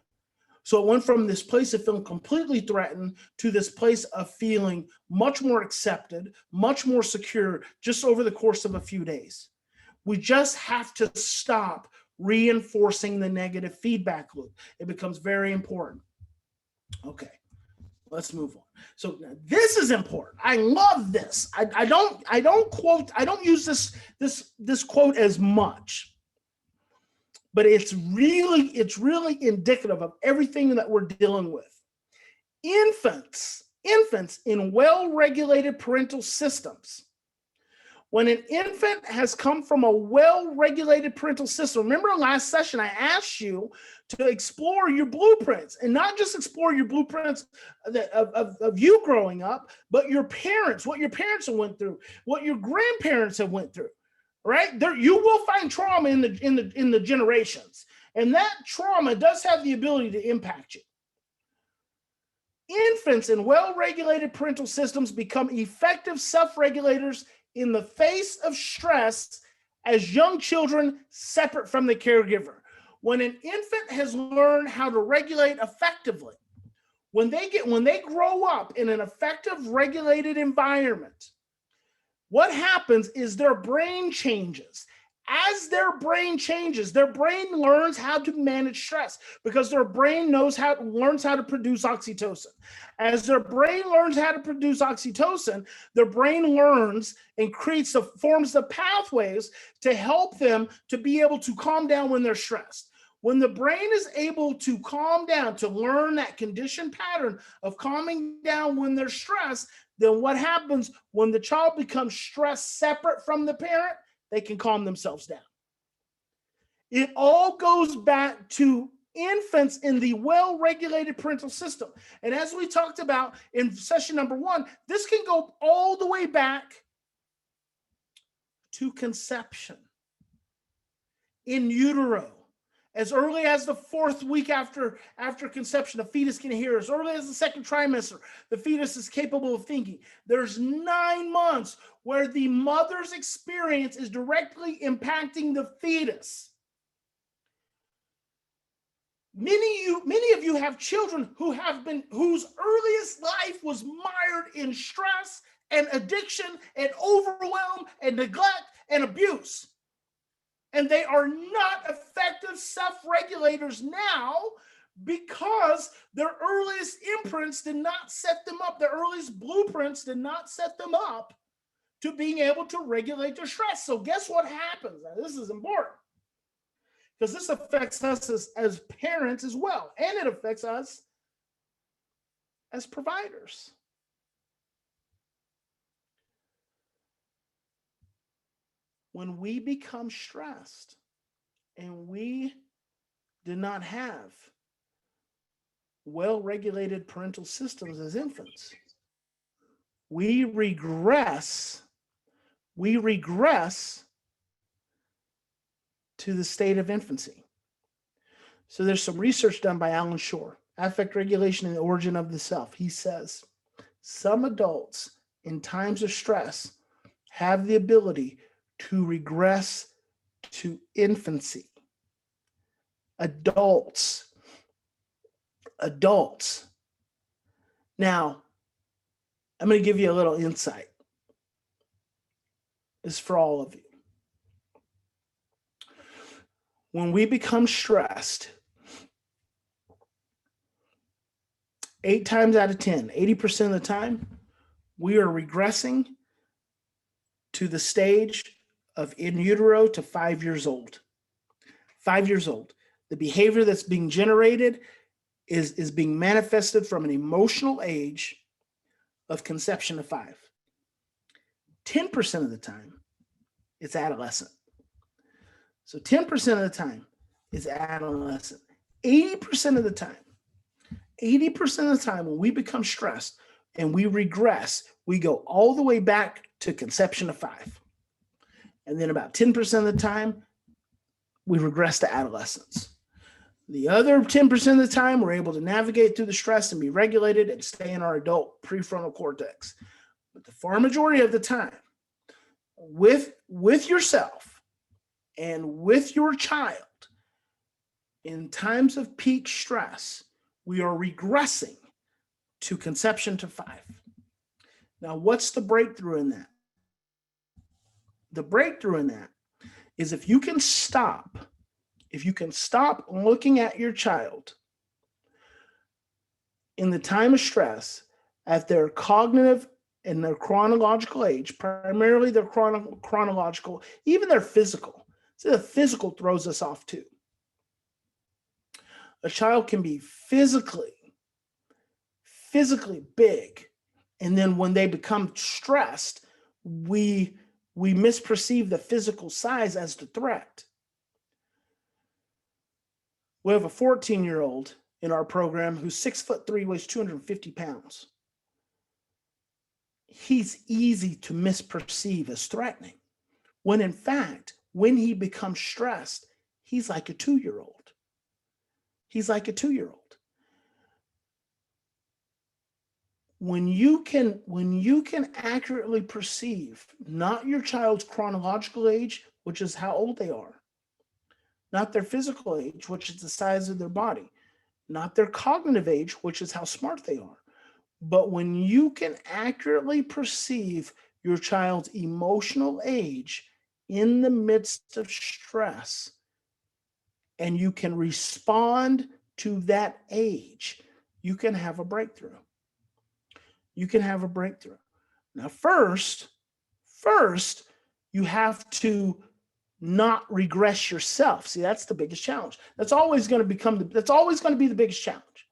So it went from this place of feeling completely threatened to this place of feeling much more accepted, much more secure, just over the course of a few days. We just have to stop reinforcing the negative feedback loop. It becomes very important. Okay, let's move on. So this is important. I love this. I don't use this quote as much, but it's really indicative of everything that we're dealing with. Infants in well-regulated parental systems. When an infant has come from a well-regulated parental system, remember last session I asked you to explore your blueprints, and not just explore your blueprints of you growing up, but your parents, what your parents have went through, what your grandparents have went through, right? There, you will find trauma in the generations, and that trauma does have the ability to impact you. Infants in well-regulated parental systems become effective self-regulators in the face of stress as young children separate from the caregiver. When an infant has learned how to regulate effectively, when they grow up in an effective regulated environment, what happens is their brain changes. As their brain changes, their brain learns how to manage stress because their brain learns how to produce oxytocin. As their brain learns how to produce oxytocin, their brain learns and forms the pathways to help them to be able to calm down when they're stressed. When the brain is able to calm down, to learn that conditioned pattern of calming down when they're stressed, then what happens when the child becomes stressed separate from the parent? They can calm themselves down. It all goes back to infants in the well-regulated parental system. And as we talked about in session number 1, this can go all the way back to conception. In utero, as early as the 4th week after conception, the fetus can hear. As early as the 2nd trimester, the fetus is capable of thinking. There's 9 months where the mother's experience is directly impacting the fetus. Many of you have children whose earliest life was mired in stress and addiction and overwhelm and neglect and abuse. And they are not effective self-regulators now because their earliest imprints did not set them up. Their earliest blueprints did not set them up to being able to regulate their stress. So guess what happens? Now, this is important because this affects us as parents as well. And it affects us as providers. When we become stressed and we do not have well-regulated parental systems as infants, we regress to the state of infancy. So there's some research done by Alan Shore, Affect Regulation and the Origin of the Self. He says, some adults in times of stress have the ability to regress to infancy. Adults. Now, I'm going to give you a little insight. It's for all of you. When we become stressed, 8 times out of 10, 80% of the time, we are regressing to the stage of in utero to 5 years old. 5 years old. The behavior that's being generated is being manifested from an emotional age of conception to 5. 10% of the time, it's adolescent. So 10% of the time is adolescent. 80% of the time when we become stressed and we regress, we go all the way back to conception to 5. And then about 10% of the time, we regress to adolescence. The other 10% of the time, we're able to navigate through the stress and be regulated and stay in our adult prefrontal cortex. But the far majority of the time, with yourself and with your child, in times of peak stress, we are regressing to conception to 5. Now, what's the breakthrough in that? The breakthrough in that is if you can stop if you can stop looking at your child in the time of stress at their cognitive and their chronological age, primarily their chronological, even their physical. So the physical throws us off too. A child can be physically big, and then when they become stressed, we misperceive the physical size as the threat. We have a 14-year-old in our program who's 6'3", weighs 250 pounds. He's easy to misperceive as threatening, when in fact, when he becomes stressed, he's like a 2-year-old. He's like a 2-year-old. When you can accurately perceive not your child's chronological age, which is how old they are, not their physical age, which is the size of their body, not their cognitive age, which is how smart they are, but when you can accurately perceive your child's emotional age in the midst of stress, and you can respond to that age, you can have a breakthrough. You can have a breakthrough. Now, first, you have to not regress yourself. See, that's the biggest challenge. That's always going to be the biggest challenge.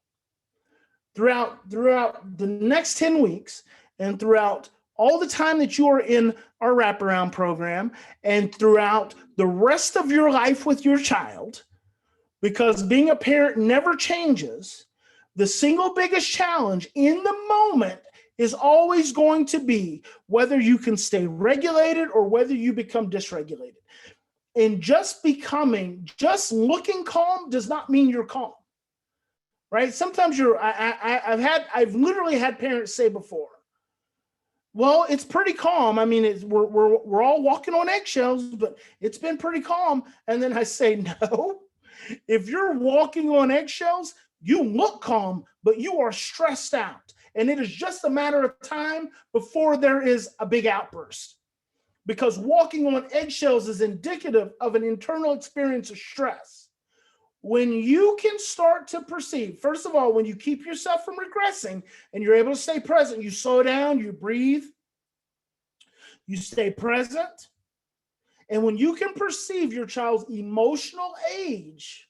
Throughout the next 10 weeks and throughout all the time that you are in our wraparound program and throughout the rest of your life with your child, because being a parent never changes, the single biggest challenge in the moment is always going to be whether you can stay regulated or whether you become dysregulated. And just looking calm does not mean you're calm, right? Sometimes I've literally had parents say before, well, it's pretty calm. I mean, we're all walking on eggshells, but it's been pretty calm. And then I say, no, if you're walking on eggshells, you look calm, but you are stressed out. And it is just a matter of time before there is a big outburst. Because walking on eggshells is indicative of an internal experience of stress. When you can start to perceive, first of all, when you keep yourself from regressing and you're able to stay present, you slow down, you breathe, you stay present. And when you can perceive your child's emotional age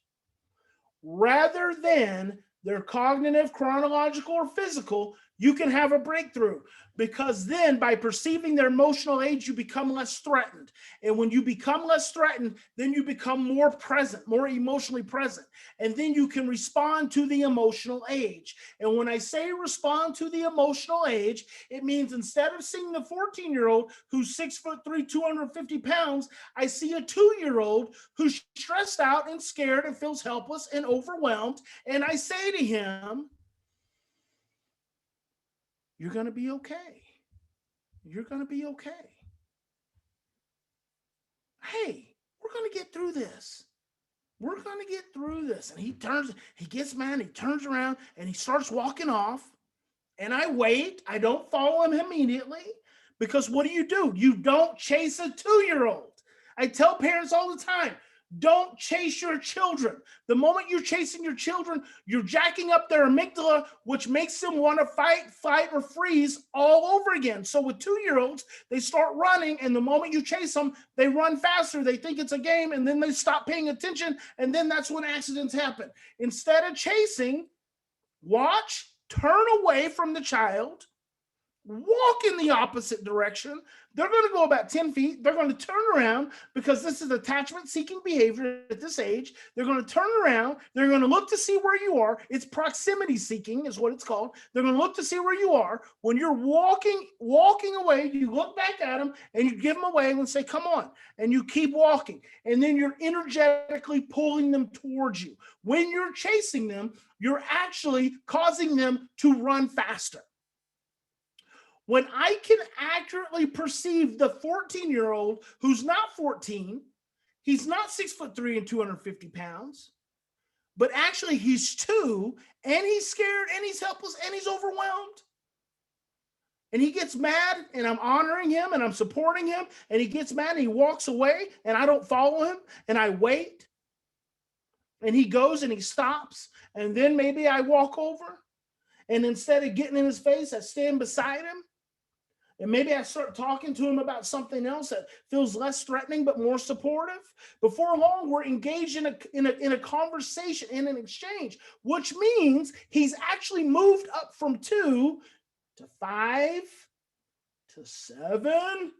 rather than their cognitive, chronological, or physical, you can have a breakthrough. Because then by perceiving their emotional age, you become less threatened. And when you become less threatened, then you become more present, more emotionally present. And then you can respond to the emotional age. And when I say respond to the emotional age, it means instead of seeing the 14-year-old who's 6'3", 250 pounds, I see a 2-year-old who's stressed out and scared and feels helpless and overwhelmed. And I say to him, you're going to be okay. You're going to be okay. Hey, we're going to get through this. We're going to get through this. And he gets mad, he turns around and he starts walking off. And I wait. I don't follow him immediately because what do? You don't chase a 2-year-old. I tell parents all the time, don't chase your children. The moment you're chasing your children, you're jacking up their amygdala, which makes them want to fight, flight, or freeze all over again. So with 2-year-olds, they start running, and the moment you chase them, they run faster. They think it's a game, and then they stop paying attention, and then that's when accidents happen. Instead of chasing, watch, turn away from the child, walk in the opposite direction. They're going to go about 10 feet. They're going to turn around because this is attachment-seeking behavior at this age. They're going to turn around. They're going to look to see where you are. It's proximity-seeking is what it's called. They're going to look to see where you are. When you're walking away, you look back at them and you give them away and say, come on. And you keep walking. And then you're energetically pulling them towards you. When you're chasing them, you're actually causing them to run faster. When I can accurately perceive the 14-year-old who's not 14, he's not 6'3" and 250 pounds, but actually he's 2 and he's scared and he's helpless and he's overwhelmed. And he gets mad and I'm honoring him and I'm supporting him and he gets mad and he walks away and I don't follow him and I wait. and he goes and he stops, and then maybe I walk over, and instead of getting in his face, I stand beside him, and maybe I start talking to him about something else that feels less threatening but more supportive. Before long, we're engaged in a conversation, in an exchange, which means he's actually moved up from 2 to 5 to 7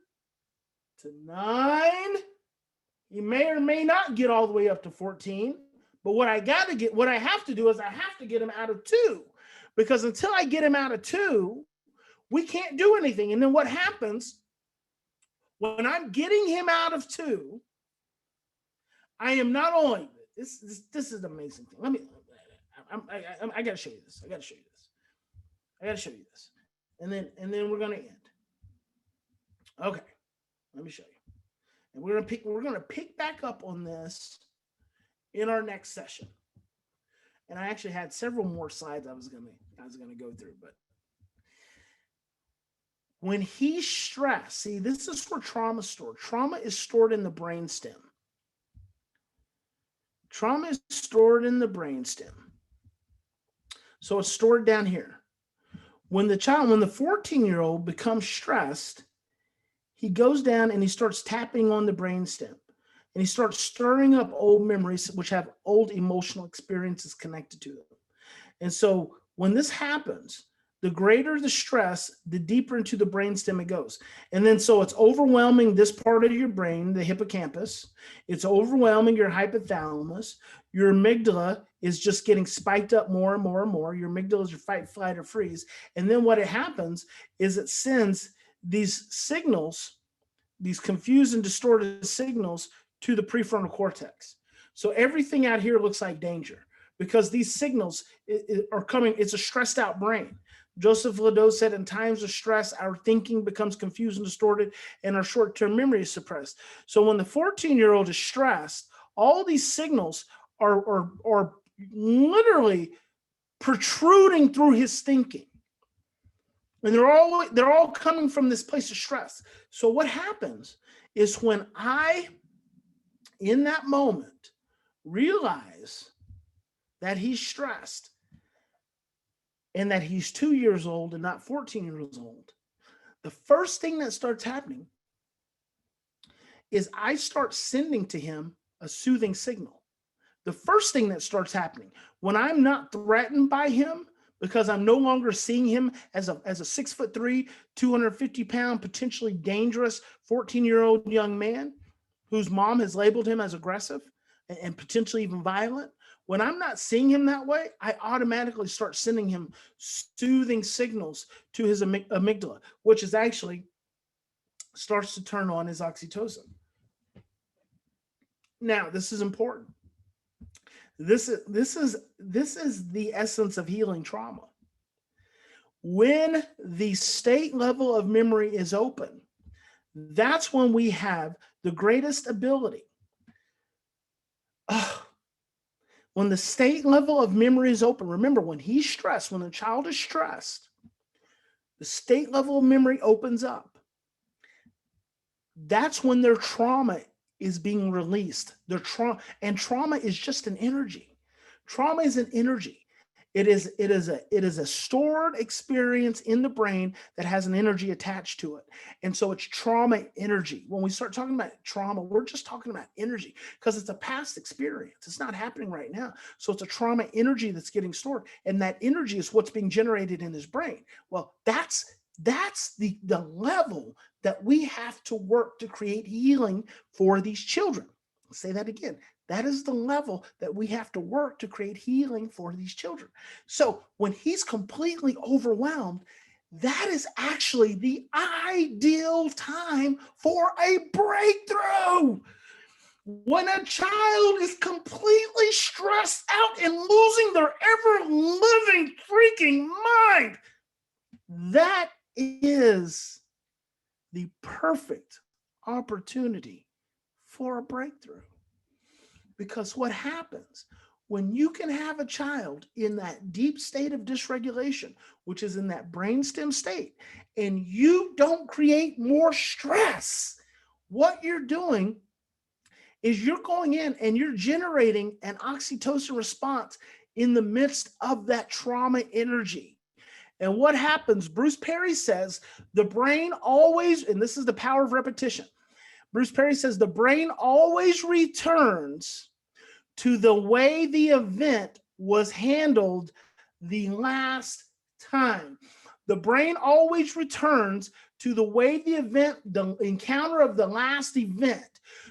to 9. He may or may not get all the way up to 14. But what I have to do is I have to get him out of 2, because until I get him out of 2, we can't do anything. And then what happens when I'm getting him out of 2, I am not only, this is an amazing thing. I got to show you this. I got to show you this. And then we're going to end. Okay. Let me show you. And we're going to pick back up on this in our next session. And I actually had several more slides I was going to go through, but when he's stressed, see, this is where trauma is stored. Trauma is stored in the brainstem. Trauma is stored in the brainstem. So it's stored down here. When the 14-year-old becomes stressed, he goes down and he starts tapping on the brainstem. And he starts stirring up old memories, which have old emotional experiences connected to them. And so when this happens, the greater the stress, the deeper into the brainstem it goes. And then so it's overwhelming this part of your brain, the hippocampus. It's overwhelming your hypothalamus. Your amygdala is just getting spiked up more and more and more. Your amygdala is your fight, flight, or freeze. And then what happens is it sends these signals, these confused and distorted signals, to the prefrontal cortex. So everything out here looks like danger because these signals are coming. It's a stressed out brain. Joseph Ledoux said, in times of stress, our thinking becomes confused and distorted and our short-term memory is suppressed. So when the 14-year-old is stressed, all these signals are literally protruding through his thinking. And they're all coming from this place of stress. So what happens is when I, in that moment, realize that he's stressed and that he's 2 years old and not 14 years old, the first thing that starts happening is I start sending to him a soothing signal. The first thing that starts happening when I'm not threatened by him, because I'm no longer seeing him as a 6'3", 250-pound, potentially dangerous 14-year-old young man whose mom has labeled him as aggressive and potentially even violent. When I'm not seeing him that way, I automatically start sending him soothing signals to his amygdala, which is actually starts to turn on his oxytocin. Now, this is important. This is the essence of healing trauma. When the state level of memory is open, that's when we have the greatest ability. When the state level of memory is open, remember, when he's stressed, when the child is stressed, the state level of memory opens up. That's when their trauma is being released. And trauma is just an energy. Trauma is an energy. It is a stored experience in the brain that has an energy attached to it. And so it's trauma energy. When we start talking about trauma, we're just talking about energy because it's a past experience. It's not happening right now. So it's a trauma energy that's getting stored. And that energy is what's being generated in his brain. Well, that's the level that we have to work to create healing for these children. I'll say that again. That is the level that we have to work to create healing for these children. So when he's completely overwhelmed, that is actually the ideal time for a breakthrough. When a child is completely stressed out and losing their ever-living freaking mind, that is the perfect opportunity for a breakthrough. Because what happens when you can have a child in that deep state of dysregulation, which is in that brainstem state, and you don't create more stress, what you're doing is you're going in and you're generating an oxytocin response in the midst of that trauma energy. And what happens, Bruce Perry says, the brain always, and this is the power of repetition, Bruce Perry says the brain always returns to the way the event was handled the last time. The brain always returns to the way the event, the encounter of the last event.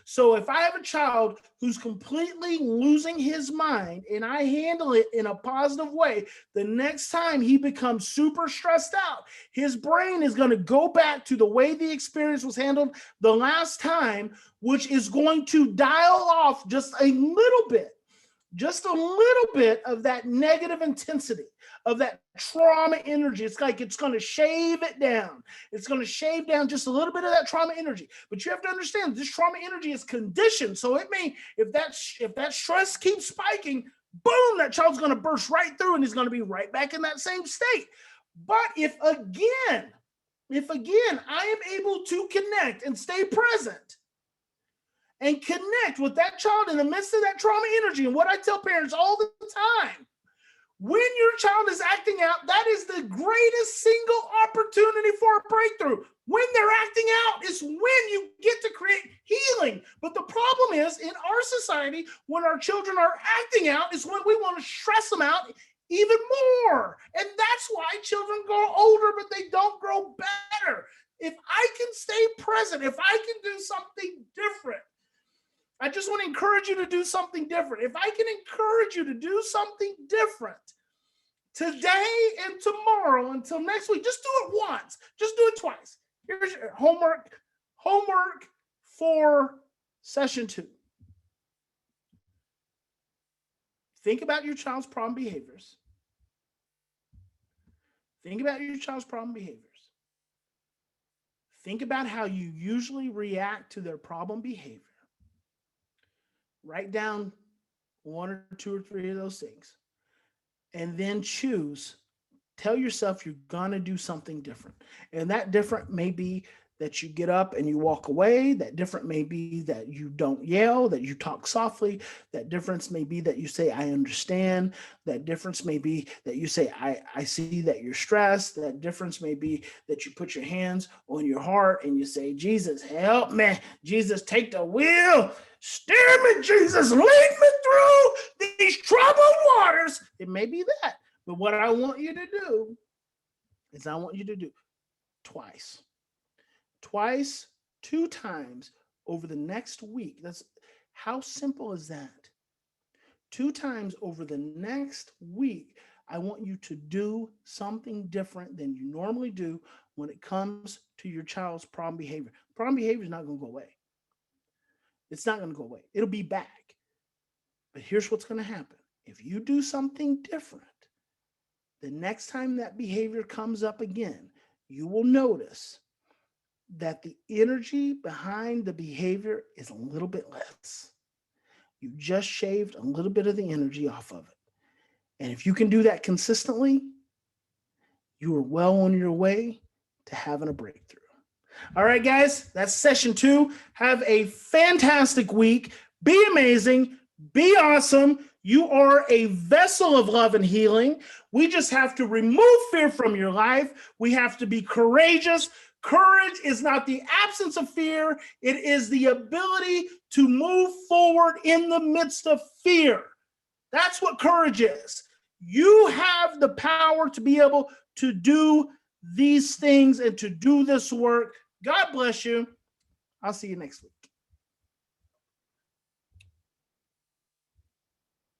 So if I have a child who's completely losing his mind and I handle it in a positive way, the next time he becomes super stressed out, his brain is going to go back to the way the experience was handled the last time, which is going to dial off just a little bit of that negative intensity, of that trauma energy. It's like it's going to shave it down. It's going to shave down just a little bit of that trauma energy. But you have to understand this trauma energy is conditioned. So it may, if that stress keeps spiking, boom, that child's going to burst right through and he's going to be right back in that same state. But if again, I am able to connect and stay present and connect with that child in the midst of that trauma energy. And what I tell parents all the time, when your child is acting out, that is the greatest single opportunity for a breakthrough. When they're acting out is when you get to create healing. But the problem is in our society, when our children are acting out is when we want to stress them out even more. And that's why children grow older, but they don't grow better. If I can stay present, if I can do something different, I just want to encourage you to do something different. If I can encourage you to do something different today and tomorrow until next week, just do it once. Just do it twice. Here's your homework for session 2. Think about your child's problem behaviors. Think about your child's problem behaviors. Think about how you usually react to their problem behavior. Write down 1 or 2 or 3 of those things. And then choose. Tell yourself you're going to do something different. And that different may be that you get up and you walk away. That different may be that you don't yell, that you talk softly. That difference may be that you say, I understand. That difference may be that you say, I see that you're stressed. That difference may be that you put your hands on your heart and you say, Jesus, help me. Jesus, take the wheel. Steer me, Jesus. Lead me through these troubled waters. It may be that. But what I want you to do is I want you to do twice, 2 times over the next week. That's how simple is that? 2 times over the next week, I want you to do something different than you normally do when it comes to your child's problem behavior. Problem behavior is not going to go away. It's not going to go away. It'll be back. But here's what's going to happen. If you do something different, the next time that behavior comes up again, you will notice that the energy behind the behavior is a little bit less. You just shaved a little bit of the energy off of it. And if you can do that consistently, you are well on your way to having a breakthrough. All right, guys, that's session 2. Have a fantastic week. Be amazing. Be awesome. You are a vessel of love and healing. We just have to remove fear from your life. We have to be courageous. Courage is not the absence of fear. It is the ability to move forward in the midst of fear. That's what courage is. You have the power to be able to do these things and to do this work. God bless you. I'll see you next week.